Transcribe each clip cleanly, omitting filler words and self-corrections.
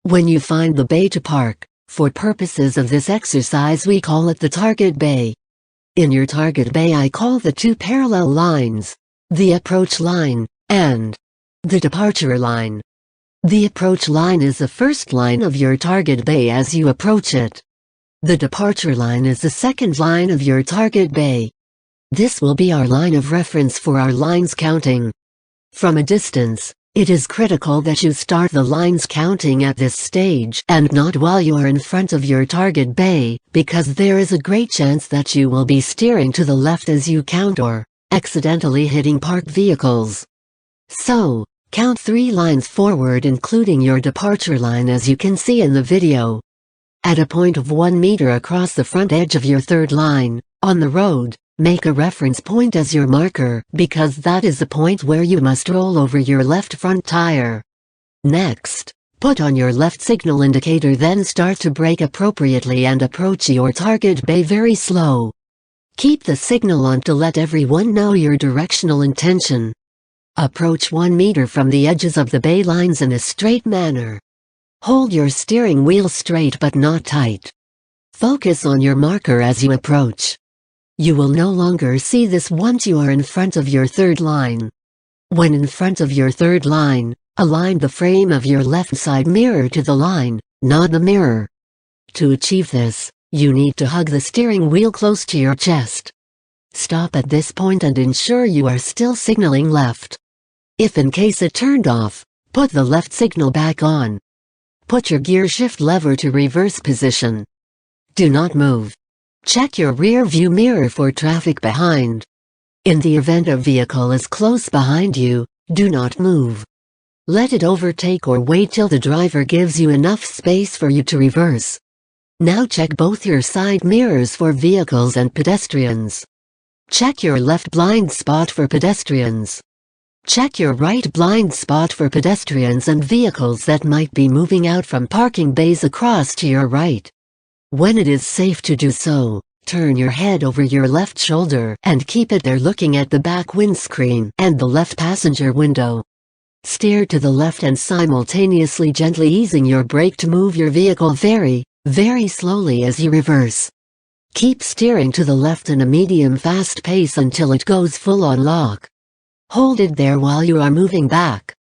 When you find the bay to park, for purposes of this exercise we call it the target bay. In your target bay I call the two parallel lines, the approach line, and the departure line. The approach line is the first line of your target bay as you approach it. The departure line is the second line of your target bay. This will be our line of reference for our lines counting. From a distance, it is critical that you start the lines counting at this stage and not while you are in front of your target bay, because there is a great chance that you will be steering to the left as you count or accidentally hitting parked vehicles. So, count 3 lines forward including your departure line as you can see in the video. At a point of 1 meter across the front edge of your third line, on the road, make a reference point as your marker, because that is the point where you must roll over your left front tire. Next, put on your left signal indicator, then start to brake appropriately and approach your target bay very slow. Keep the signal on to let everyone know your directional intention. Approach 1 meter from the edges of the bay lines in a straight manner. Hold your steering wheel straight but not tight. Focus on your marker as you approach. You will no longer see this once you are in front of your third line. When in front of your third line, align the frame of your left side mirror to the line, not the mirror. To achieve this, you need to hug the steering wheel close to your chest. Stop at this point and ensure you are still signaling left. If in case it turned off, put the left signal back on. Put your gear shift lever to reverse position. Do not move. Check your rear view mirror for traffic behind. In the event a vehicle is close behind you, do not move. Let it overtake or wait till the driver gives you enough space for you to reverse. Now check both your side mirrors for vehicles and pedestrians. Check your left blind spot for pedestrians. Check your right blind spot for pedestrians and vehicles that might be moving out from parking bays across to your right. When it is safe to do so, turn your head over your left shoulder and keep it there looking at the back windscreen and the left passenger window. Steer to the left and simultaneously gently easing your brake to move your vehicle very, very slowly as you reverse. Keep steering to the left in a medium-fast pace until it goes full on lock. Hold it there while you are moving back.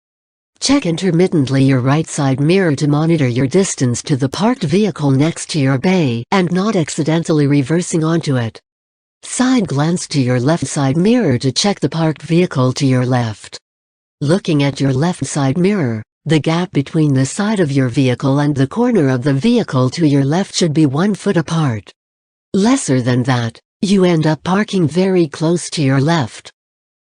Check intermittently your right side mirror to monitor your distance to the parked vehicle next to your bay and not accidentally reversing onto it. Side glance to your left side mirror to check the parked vehicle to your left. Looking at your left side mirror, the gap between the side of your vehicle and the corner of the vehicle to your left should be 1 foot apart. Lesser than that, you end up parking very close to your left.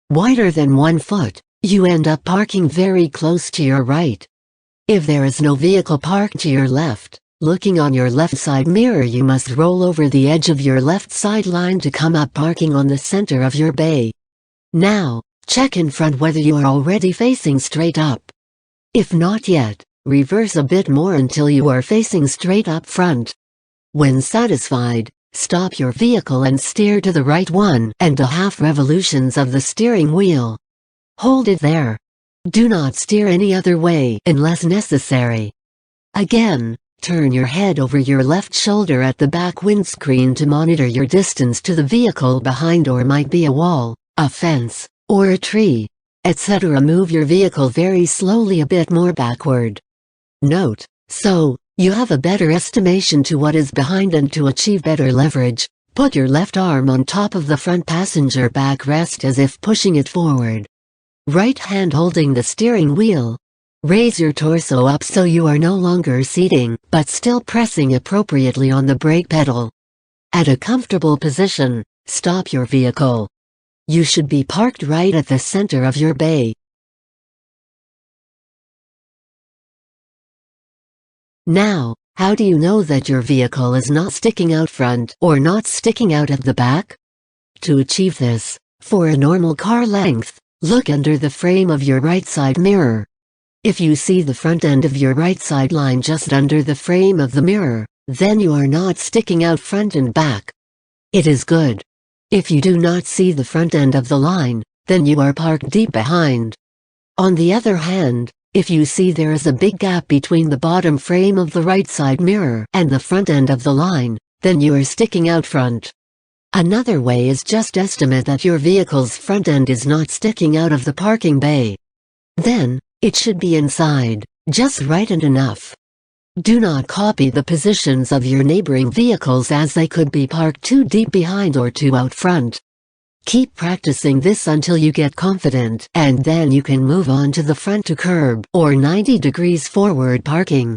Wider than 1 foot, you end up parking very close to your right. If there is no vehicle parked to your left, looking on your left side mirror you must roll over the edge of your left side line to come up parking on the center of your bay. Now, check in front whether you are already facing straight up. If not yet, reverse a bit more until you are facing straight up front. When satisfied, stop your vehicle and steer to the right 1.5 revolutions of the steering wheel. Hold it there. Do not steer any other way unless necessary. Again, turn your head over your left shoulder at the back windscreen to monitor your distance to the vehicle behind, or might be a wall, a fence, or a tree, etc. Move your vehicle very slowly a bit more backward. Note, so you have a better estimation to what is behind, and to achieve better leverage, put your left arm on top of the front passenger backrest as if pushing it forward. Right hand holding the steering wheel. Raise your torso up so you are no longer seating, but still pressing appropriately on the brake pedal. At a comfortable position, stop your vehicle. You should be parked right at the center of your bay. Now, how do you know that your vehicle is not sticking out front or not sticking out at the back? To achieve this, for a normal car length, look under the frame of your right side mirror. If you see the front end of your right side line just under the frame of the mirror, then you are not sticking out front and back. It is good. If you do not see the front end of the line, then you are parked deep behind. On the other hand, If you see there is a big gap between the bottom frame of the right side mirror and the front end of the line, then you are sticking out front. Another way is just estimate that your vehicle's front end is not sticking out of the parking bay. Then, it should be inside, just right and enough. Do not copy the positions of your neighboring vehicles, as they could be parked too deep behind or too out front. Keep practicing this until you get confident, and then you can move on to the front to curb or 90 degrees forward parking.